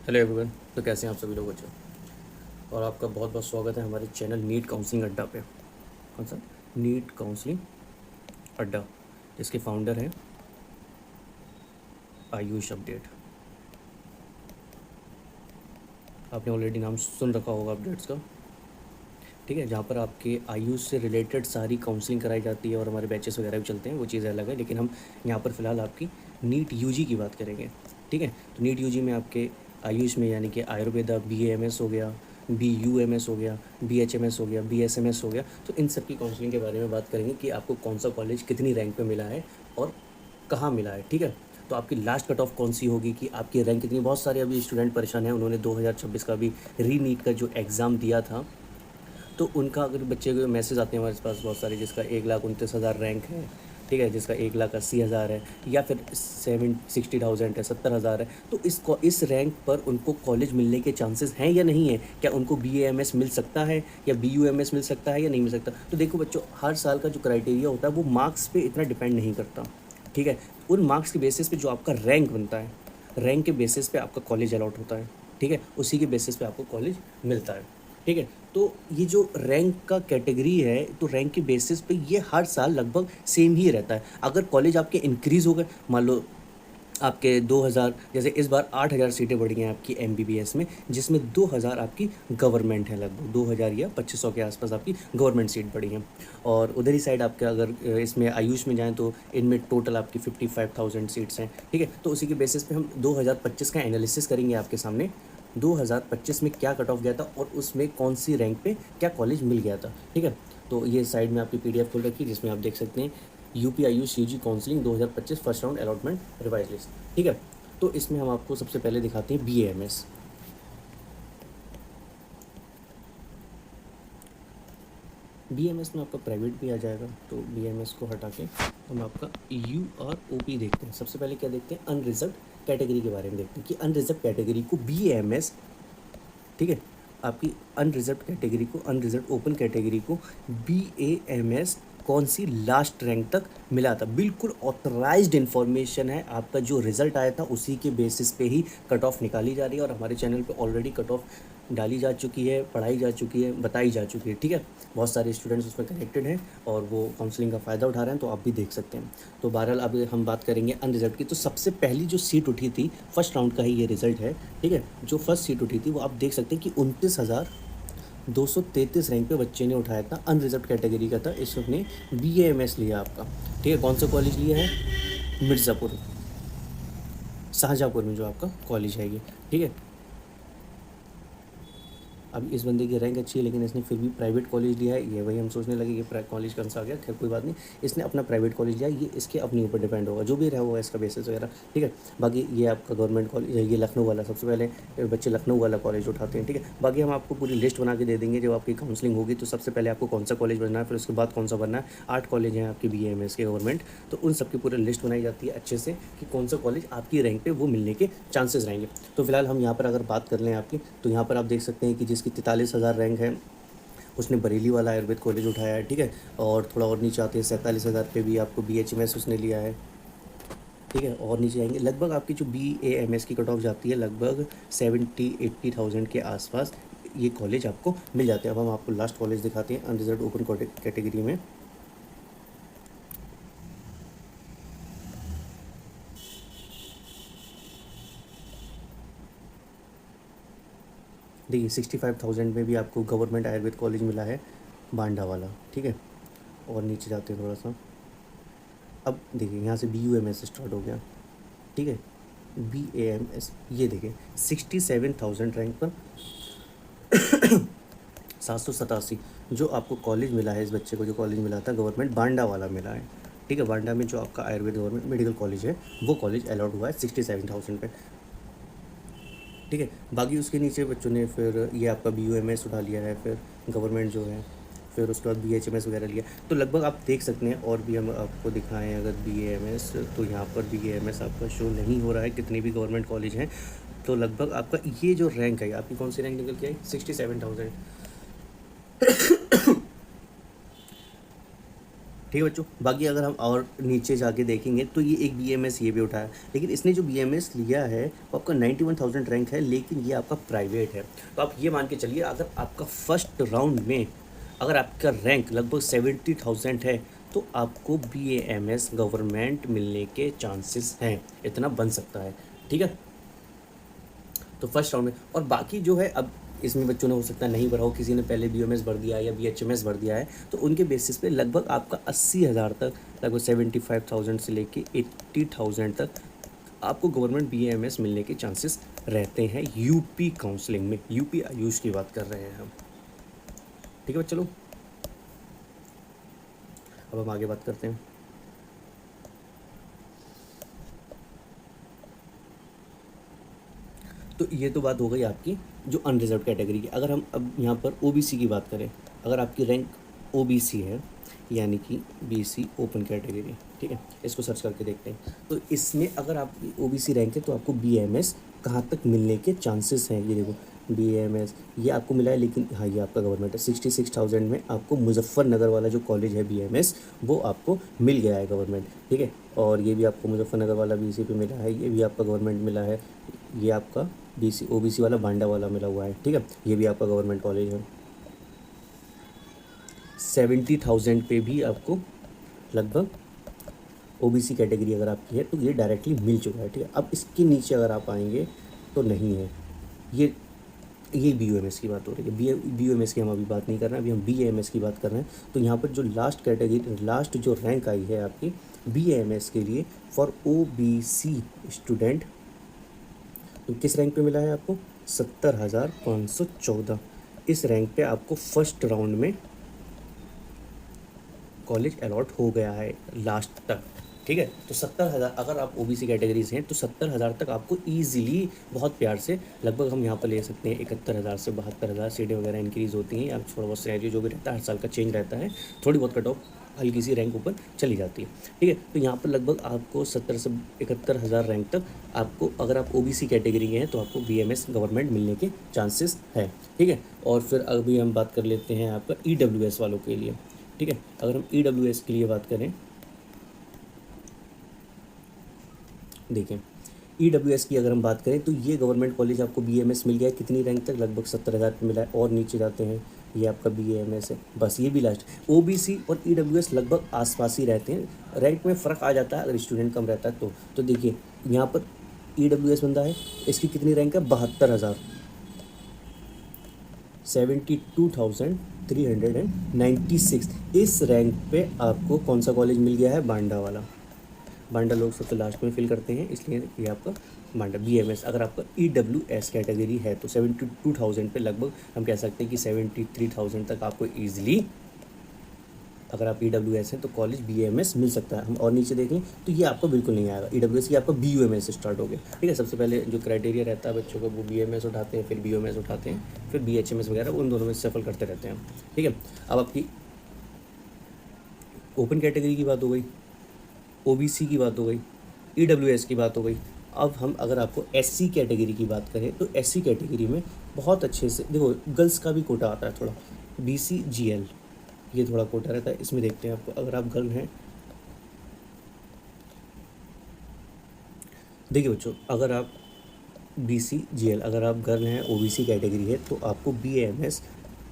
Hello everyone. तो कैसे हैं आप सभी लोग बच्चों। और आपका बहुत बहुत स्वागत है हमारे चैनल नीट काउंसलिंग अड्डा पे। कौन सा? नीट काउंसलिंग अड्डा, जिसके फाउंडर हैं आयुष अपडेट। आपने ऑलरेडी नाम सुन रखा होगा अपडेट्स का, ठीक है, जहाँ पर आपके आयुष से रिलेटेड सारी काउंसलिंग कराई जाती है और हमारे बैचेस वगैरह भी चलते हैं, वो चीज़ अलग है। लेकिन हम यहाँ पर फ़िलहाल आपकी नीट यूजी की बात करेंगे, ठीक है। तो नीट यूजी में आपके आयुष में यानी कि आयुर्वेदा BAMS हो गया, BUMS हो गया, BHMS हो गया, BSMS हो गया, तो इन सब की काउंसलिंग के बारे में बात करेंगे कि आपको कौन सा कॉलेज कितनी रैंक पे मिला है और कहाँ मिला है, ठीक है। तो आपकी लास्ट कट ऑफ कौन सी होगी कि आपकी रैंक कितनी। बहुत सारे अभी स्टूडेंट परेशान हैं, उन्होंने 2026 का भी री नीट का जो एग्ज़ाम दिया था, तो उनका अगर बच्चे को मैसेज आते हैं हमारे पास बहुत सारे, जिसका 1,29,000 रैंक है, ठीक है, जिसका 1,80,000 है, या फिर 60,000 है, 70,000 है, तो इस रैंक पर उनको कॉलेज मिलने के चांसेस हैं या नहीं है। क्या उनको BAMS मिल सकता है या BUMS मिल सकता है या नहीं मिल सकता। तो देखो बच्चों, हर साल का जो क्राइटेरिया होता है वो मार्क्स पे इतना डिपेंड नहीं करता, ठीक है। उन मार्क्स के बेसिस पे जो आपका रैंक बनता है, रैंक के बेसिस पे आपका कॉलेज अलॉट होता है, ठीक है, उसी के बेसिस पे आपको कॉलेज मिलता है, ठीक है। तो ये जो रैंक का कैटेगरी है, तो रैंक के बेसिस पे ये हर साल लगभग सेम ही रहता है। अगर कॉलेज आपके इंक्रीज़ हो गए, मान लो आपके 2000, जैसे इस बार 8000 सीटें बढ़ी हैं आपकी MBBS में, जिसमें 2000 आपकी गवर्नमेंट है, लगभग 2000 या 2500 के आसपास आपकी गवर्नमेंट सीट बढ़ी हैं। और उधर ही साइड आपके अगर इसमें आयुष में जाएँ तो इनमें टोटल आपकी 55,000 सीट्स हैं, ठीक है। तो उसी के बेसिस पे हम 2025 का एनालिसिस करेंगे आपके सामने, 2025 में क्या कट ऑफ गया था और उसमें कौन सी रैंक पे क्या कॉलेज मिल गया था, ठीक है। तो ये साइड में आपकी PDF खोल रखी है, जिसमें आप देख सकते हैं UP Ayush UG counselling 2025 first round allotment revise list, ठीक है। तो इसमें हम आपको सबसे पहले दिखाते हैं BAMS। BAMS में आपका प्राइवेट भी आ जाएगा, तो BAMS को हटा के हम आपका UROP देखते हैं। सबसे पहले क्या देखते हैं, अनरिजर्व कैटेगरी के बारे में देखते हैं कि अनरिजर्व कैटेगरी को BAMS, ठीक है, आपकी अनरिजर्व कैटेगरी को, अनरिजर्व ओपन कैटेगरी को BAMS कौन सी लास्ट रैंक तक मिला था। बिल्कुल ऑथराइज्ड इन्फॉर्मेशन है, आपका जो रिजल्ट आया था उसी के बेसिस पे ही कट ऑफ निकाली जा रही है। और हमारे चैनल पे ऑलरेडी कट ऑफ डाली जा चुकी है, पढ़ाई जा चुकी है, बताई जा चुकी है, ठीक है। बहुत सारे स्टूडेंट्स उसमें कनेक्टेड हैं और वो काउंसलिंग का फ़ायदा उठा रहे हैं, तो आप भी देख सकते हैं। तो बहरहाल अब हम बात करेंगे अनरिजर्व की। तो सबसे पहली जो सीट उठी थी, फर्स्ट राउंड का ही ये रिजल्ट है, ठीक है। जो फर्स्ट सीट उठी थी वो आप देख सकते हैं कि 29,233 रैंक पे बच्चे ने उठाया था, अनरिजर्व कैटेगरी का था। इसने BAMS लिया आपका, ठीक है। कौन सा कॉलेज लिया है? मिर्ज़ापुर, शाहजहाँपुर में जो आपका कॉलेज है ये, ठीक है। अब इस बंदे की रैंक अच्छी है, लेकिन इसने फिर भी प्राइवेट कॉलेज लिया है। ये वही हम सोचने लगे कि कॉलेज कौन सा आ गया, खैर कोई बात नहीं। इसने अपना प्राइवेट कॉलेज लिया, ये इसके अपने ऊपर डिपेंड होगा, जो भी रहा होगा इसका बेसिस वगैरह, ठीक है। बाकी ये आपका गवर्नमेंट कॉलेज, ये लखनऊ वाला, सबसे पहले बच्चे लखनऊ वाला कॉलेज उठाते हैं, ठीक है। बाकी हम आपको पूरी लिस्ट बना के दे देंगे जब आपकी काउंसलिंग होगी। तो सबसे पहले आपको कौन सा कॉलेज बनना है, फिर उसके बाद कौन सा बनना है। 8 कॉलेज हैं आपके BAMS के गवर्नमेंट, तो उन सब की पूरी लिस्ट बनाई जाती है अच्छे से कि कौन सा कॉलेज आपकी रैंक पे वो मिलने के चांसेस रहेंगे। तो फिलहाल हम यहाँ पर अगर बात कर लें आपकी, तो यहाँ पर आप देख सकते हैं कि जिसकी 43,000 रैंक है उसने बरेली वाला आयुर्वेद कॉलेज उठाया है, ठीक है। और थोड़ा और नीचे आते हैं, 47,000 पे भी आपको BHMS उसने लिया है, ठीक है। और नीचे आएंगे, लगभग आपकी जो BAMS की कट ऑफ जाती है लगभग 70-80,000 के आसपास ये कॉलेज आपको मिल जाते हैं। अब हम आपको लास्ट कॉलेज दिखाते हैं अनरिजर्व ओपन कैटेगरी में। देखिए 65,000 में भी आपको गवर्नमेंट आयुर्वेद कॉलेज मिला है, बांडा वाला, ठीक है। और नीचे जाते हैं थोड़ा सा, अब देखिए यहाँ से BUMS स्टार्ट हो गया, ठीक है। BAMS, ये देखिए 67,000 रैंक पर 787 जो आपको कॉलेज मिला है, इस बच्चे को जो कॉलेज मिला था गवर्नमेंट बांडा वाला मिला है, ठीक है। बांडा में जो आपका आयुर्वेद गवर्नमेंट मेडिकल कॉलेज है, वो कॉलेज अलाउड हुआ है 67,000 पे, ठीक है। बाकी उसके नीचे बच्चों ने फिर ये आपका BUMS उठा लिया है, फिर गवर्नमेंट जो है, फिर उसके बाद BHMS वगैरह लिया। तो लगभग आप देख सकते हैं। और भी हम आपको दिखाएं अगर BAMS, तो यहाँ पर BAMS आपका शो नहीं हो रहा है, कितने भी गवर्नमेंट कॉलेज हैं। तो लगभग आपका ये जो रैंक है, आपकी कौन सी रैंक निकल के आई? 67,000, ठीक है बच्चों। बाकी अगर हम और नीचे जाके देखेंगे तो ये एक BMS ये भी उठाया, लेकिन इसने जो BMS लिया है वो आपका 91,000 रैंक है, लेकिन ये आपका प्राइवेट है। तो आप ये मान के चलिए अगर आपका फर्स्ट राउंड में अगर आपका रैंक लगभग 70,000 है तो आपको BAMS गवर्नमेंट मिलने के चांसेस हैं, इतना बन सकता है। ठीक है, तो फर्स्ट राउंड में। और बाकी जो है अब इसमें बच्चों ने हो सकता है नहीं भरा हो, किसी ने पहले BOMS भर दिया है या BHMS भर दिया है, तो उनके बेसिस पे लगभग आपका 80,000 तक, लगभग 75,000 से लेके 80,000 तक आपको गवर्नमेंट BAMS मिलने के चांसेस रहते हैं यूपी काउंसलिंग में। यूपी आयुष की बात कर रहे हैं हम। ठीक है चलो, अब हम आगे बात करते हैं। तो ये तो बात हो गई आपकी जो अनरिजर्व कैटेगरी की। अगर हम अब यहाँ पर OBC की बात करें, अगर आपकी रैंक OBC है यानी कि BC ओपन कैटेगरी, ठीक है, इसको सर्च करके देखते हैं। तो इसमें अगर आपकी OBC रैंक है तो आपको BAMS कहाँ तक मिलने के चांसेस हैं, ये देखो BAMS ये आपको मिला है, लेकिन हाँ ये आपका गवर्नमेंट है। 66,000 में आपको मुजफ्फरनगर वाला जो कॉलेज है BAMS वो आपको मिल गया है गवर्नमेंट। ठीक है, और ये भी आपको मुजफ्फरनगर वाला भी इसी पे मिला है, ये भी आपका गवर्नमेंट मिला है। ये आपका OBC वाला बांडा वाला मिला हुआ है। ठीक है, ये भी आपका गवर्नमेंट कॉलेज है। 70,000 पे भी आपको लगभग OBC कैटेगरी अगर आपकी है तो ये डायरेक्टली मिल चुका है। ठीक है, अब इसके नीचे अगर आप आएंगे तो नहीं है। ये BOMS की बात हो रही है। BOMS की हम अभी बात नहीं कर रहे हैं, अभी हम BAMS की बात कर रहे हैं। तो यहाँ पर जो लास्ट कैटेगरी, लास्ट जो रैंक आई है आपकी BAMS के लिए फॉर OBC स्टूडेंट, तो किस रैंक पे मिला है आपको? 70,514। इस रैंक पे आपको फर्स्ट राउंड में कॉलेज अलॉट हो गया है लास्ट तक। ठीक है, तो 70,000 अगर आप OBC कैटेगरी से हैं तो 70,000 तक आपको ईजिली बहुत प्यार से, लगभग हम यहाँ पर ले सकते हैं 71,000 से 72,000। सीटें वगैरह इंक्रीज़ होती हैं, अब थोड़ा बहुत सिनेरियो जो भी रहता है हर साल का चेंज रहता है, थोड़ी बहुत कट ऑफ हल्की सी रैंक ऊपर चली जाती है। ठीक है, तो यहाँ पर लगभग आपको 70 से 71,000 रैंक तक आपको, अगर आप OBC कैटेगरी के हैं तो आपको BAMS गवर्नमेंट मिलने के चांसेस है। ठीक है, और फिर अभी हम बात कर लेते हैं आपका EWS वालों के लिए। ठीक है, अगर हम EWS के लिए बात करें, देखें EWS की अगर हम बात करें तो ये गवर्नमेंट कॉलेज आपको BAMS मिल गया है कितनी रैंक तक? लगभग 70,000 पे मिला है। और नीचे जाते हैं, ये आपका BAMS है, बस ये भी लास्ट। OBC और EWS लगभग आसपास ही रहते हैं, रैंक में फ़र्क आ जाता है अगर स्टूडेंट कम रहता है तो देखिए यहाँ पर EWS बंदा है, इसकी कितनी रैंक है? 72,000, 72,396। इस रैंक पे आपको कौन सा कॉलेज मिल गया है? बांडा वाला। बांडा लोग सबसे लास्ट में फिल करते हैं, इसलिए ये आपका बांडा BAMS। अगर आपका EWS कैटेगरी है तो 72,000 पे लगभग हम कह सकते हैं कि 73,000 तक आपको ईजिली, अगर आप EWS हैं तो कॉलेज BAMS मिल सकता है। हम और नीचे देखें तो ये आपको बिल्कुल नहीं आएगा EWS की, आपका BUMS से स्टार्ट हो गया। ठीक है, सबसे पहले जो क्राइटेरिया रहता है बच्चों का वो BAMS उठाते हैं, फिर BUMS उठाते हैं, फिर BHMS वगैरह, उन दोनों में सफल करते रहते हैं। ठीक है, अब आपकी ओपन कैटेगरी की बात हो गई, OBC की बात हो गई, EWS की बात हो गई। अब हम अगर आपको SC कैटेगरी की बात करें तो SC कैटेगरी में बहुत अच्छे से देखो, गर्ल्स का भी कोटा आता है थोड़ा, BCGL ये थोड़ा कोटा रहता है। इसमें देखते हैं आपको, अगर आप गर्ल हैं, देखिए बच्चों, अगर आप BCGL अगर आप गर्ल हैं, OBC कैटेगरी है, तो आपको BAMS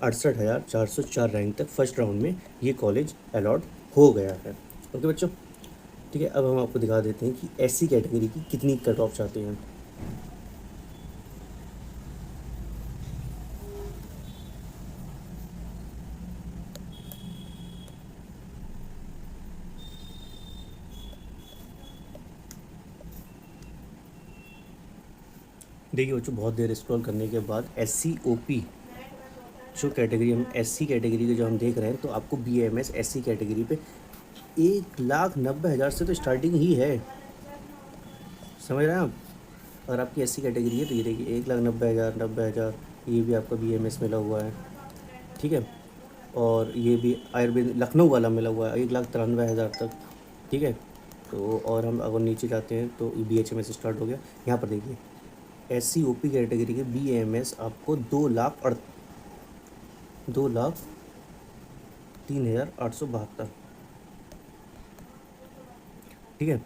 68,404 रैंक तक फर्स्ट राउंड में ये कॉलेज अलॉट हो गया है। ओके बच्चों, ठीक है, अब हम आपको दिखा देते हैं कि SC कैटेगरी की कितनी कट ऑफ चाहते हैं। देखिए बच्चों, बहुत देर स्क्रॉल करने के बाद SCOP जो कैटेगरी, हम SC कैटेगरी के जो हम देख रहे हैं, तो आपको BAMS SC कैटेगरी पे 1,90,000 से तो स्टार्टिंग ही है, समझ रहे हैं आप? अगर आपकी SC कैटेगरी है तो ये देखिए 1,90,000, 90,000, ये भी आपका BAMS मिला हुआ है। ठीक है, और ये भी आयुर्वेद लखनऊ वाला मिला हुआ है 1,93,000 तक। ठीक है, तो और हम अगर नीचे जाते हैं तो BHMS स्टार्ट हो गया। यहाँ पर देखिए SCOP कैटेगरी के BAMS आपको 2,03,872, ठीक है।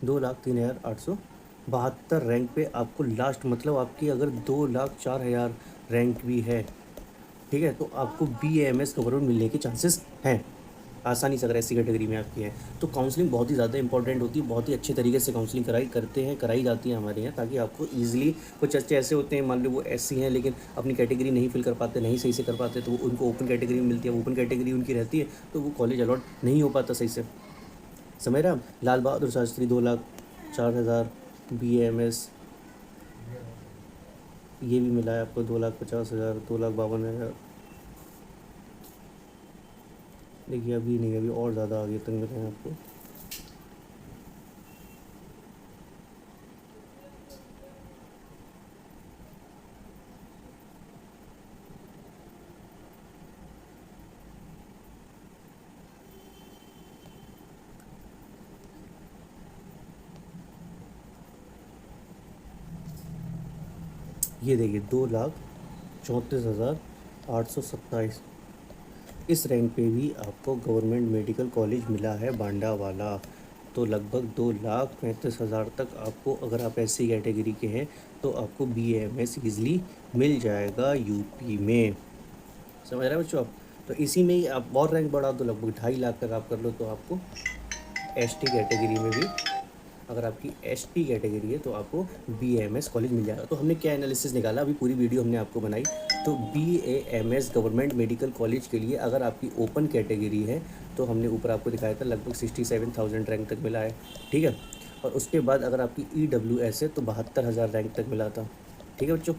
2,03,872 रैंक पे आपको लास्ट, मतलब आपकी अगर 2,04,000 रैंक भी है, ठीक है, तो आपको BAMS गवर्नमेंट मिलने के चांसेस हैं आसानी से, अगर ऐसी कैटेगरी में आपकी है। तो काउंसलिंग बहुत ही ज़्यादा इंपॉर्टेंट होती है, बहुत ही अच्छे तरीके से काउंसलिंग कराई जाती है हमारे यहाँ, ताकि आपको ईजिली, कुछ अच्छे ऐसे होते हैं मान लो वो SC हैं लेकिन अपनी कैटेगरी नहीं फिल कर पाते, नहीं सही से कर पाते, तो उनको ओपन कैटेगरी में मिलती है, ओपन कैटेगरी उनकी रहती है, तो वो कॉलेज अलॉट नहीं हो पाता सही से। समझ रहे हैं आप? लाल बहादुर शास्त्री 2,04,000 BAMS, ये भी मिला है आपको 2,50,000, 2,52,000। देखिए अभी नहीं, अभी और ज़्यादा आगे तक मिले हैं आपको। ये देखिए 2,34,827, इस रैंक पे भी आपको गवर्नमेंट मेडिकल कॉलेज मिला है बांडा वाला। तो लगभग 2,35,000 तक आपको, अगर आप SC कैटेगरी के हैं, तो आपको BAMS ईजिली मिल जाएगा यूपी में। समझ रहे हैं बच्चों आप? तो इसी में ही आप और रैंक बढ़ा दो, लगभग 2.5 लाख तक आप कर लो, तो आपको ST कैटेगरी में भी, अगर आपकी ST कैटेगरी है, तो आपको BAMS कॉलेज मिल जाएगा। तो हमने क्या एनालिसिस निकाला, अभी पूरी वीडियो हमने आपको बनाई। तो BAMS गवर्नमेंट मेडिकल कॉलेज के लिए अगर आपकी ओपन कैटेगरी है, तो हमने ऊपर आपको दिखाया था लगभग 67,000 रैंक तक मिला है, ठीक है। और उसके बाद अगर आपकी EWS है तो 72,000 रैंक तक मिला था, ठीक है बच्चों।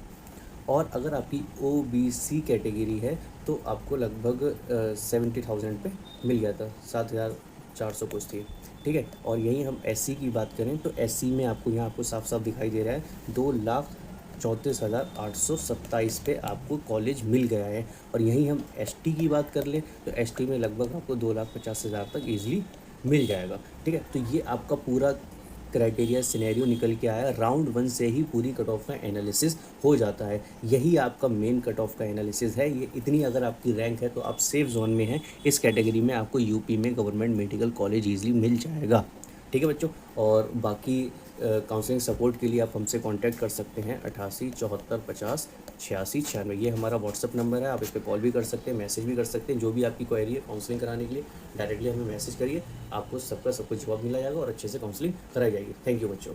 और अगर आपकी OBC कैटेगरी है तो आपको लगभग 70,000 पे मिल गया था, 7,400 कुछ थी, ठीक है। और यहीं हम SC की बात करें तो SC में आपको यहाँ आपको साफ साफ दिखाई दे रहा है 2,34,827 पे आपको कॉलेज मिल गया है। और यहीं हम ST की बात कर लें तो ST में लगभग आपको 2,50,000 तक ईजिली मिल जाएगा, ठीक है। तो ये आपका पूरा क्राइटेरिया सिनेरियो निकल के आया। राउंड 1 से ही पूरी कट ऑफ का एनालिसिस हो जाता है, यही आपका मेन कट ऑफ का एनालिसिस है। ये इतनी अगर आपकी रैंक है तो आप सेफ जोन में हैं, इस कैटेगरी में आपको यूपी में गवर्नमेंट मेडिकल कॉलेज ईजिली मिल जाएगा, ठीक है बच्चों। और बाकी काउंसलिंग सपोर्ट के लिए आप हमसे कांटेक्ट कर सकते हैं 88 74 50 86 96, ये हमारा व्हाट्सअप नंबर है। आप इस पर कॉल भी कर सकते हैं, मैसेज भी कर सकते हैं, जो भी आपकी क्वेरी है काउंसलिंग कराने के लिए डायरेक्टली हमें मैसेज करिए, आपको सबका सब कुछ जवाब मिला जाएगा और अच्छे से काउंसलिंग कराई जाएगी। थैंक यू बच्चों।